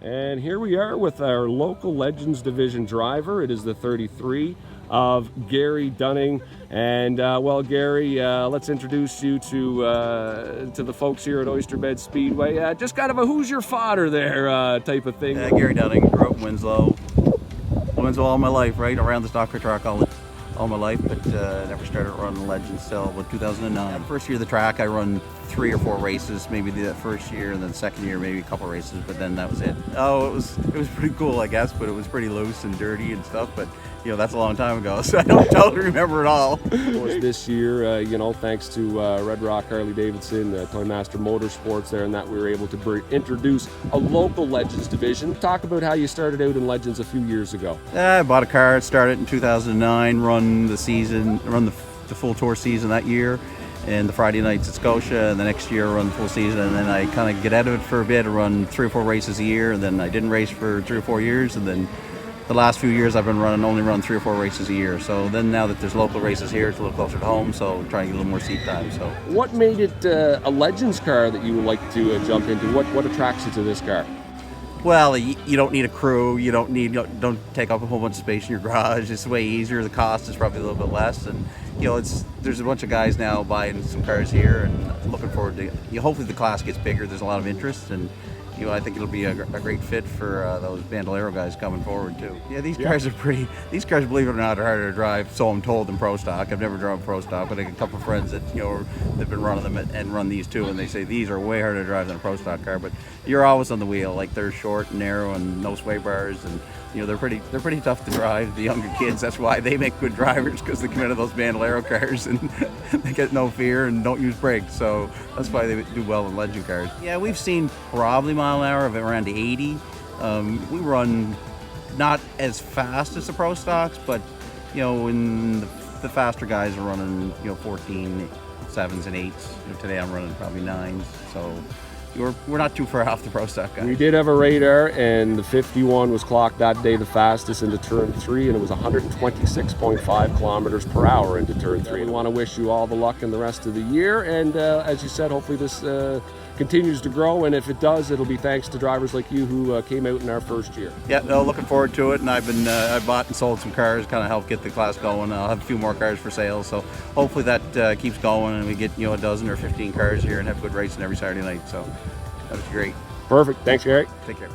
And here we are with our local Legends Division driver. It is the 33 of Gary Dunning. And well, Gary, let's introduce you to the folks here at Oyster Speedway. Just kind of a who's your fodder there type of thing. Gary Dunning, grew up in Winslow. All my life, right around the stock car track all my life, but never started running Legends till about 2009. First year of the track, I run 3 or 4 races, maybe that first year, and then the second year maybe a couple races, but then that was it. Oh, it was pretty cool, I guess, but it was pretty loose and dirty and stuff. But you know, that's a long time ago, so I don't totally remember it all. Of course, this year, you know, thanks to Red Rock Harley Davidson, Toymaster Motorsports there, and that we were able to introduce a local Legends division. Talk about how you started out in Legends a few years ago. I bought a car, started in 2009, run the full tour season that year, and the Friday nights at Scotia, and the next year run the full season, and then I kind of get out of it for a bit and run 3 or 4 races a year, and then I didn't race for 3 or 4 years, and then the last few years I've been only run 3 or 4 races a year. So then now that there's local races here, it's a little closer to home, so trying to get a little more seat time. So what made it a Legends car that you would like to jump into? What attracts you to this car? Well, you don't need a crew. You don't take up a whole bunch of space in your garage. It's way easier. The cost is probably a little bit less, and you know, there's a bunch of guys now buying some cars here, and looking forward to. Hopefully, the class gets bigger. There's a lot of interest, and you know, I think it'll be a great fit for those Bandolero guys coming forward too. Yeah, these cars are pretty. These cars, believe it or not, are harder to drive. So I'm told than Pro Stock. I've never driven Pro Stock, but I got a couple of friends that they've been running them and run these too, and they say these are way harder to drive than a Pro Stock car. But you're always on the wheel. Like, they're short and narrow and no sway bars, and you know, they're pretty tough to drive. The younger kids, that's why they make good drivers, because they come into those Bandolero cars and they get no fear and don't use brakes. So that's why they do well in Legend cars. Yeah, we've seen probably mile an hour of around 80. We run not as fast as the Pro Stocks, but you know, when the faster guys are running, you know, 14 7s and 8s. You know, today I'm running probably 9s. So we're not too far off the Pro Stock guys. We did have a radar, and the 51 was clocked that day the fastest into turn 3, and it was 126.5 kilometers per hour into turn 3. We want to wish you all the luck in the rest of the year, and as you said, hopefully this continues to grow, and if it does, it'll be thanks to drivers like you who came out in our first year. Yeah, no, looking forward to it, and I bought and sold some cars, kind of helped get the class going. I'll have a few more cars for sale, so hopefully that keeps going, and we get, you know, a dozen or 15 cars here and have good racing every Saturday night. So that was great. Perfect. Thanks, Gary. Take care.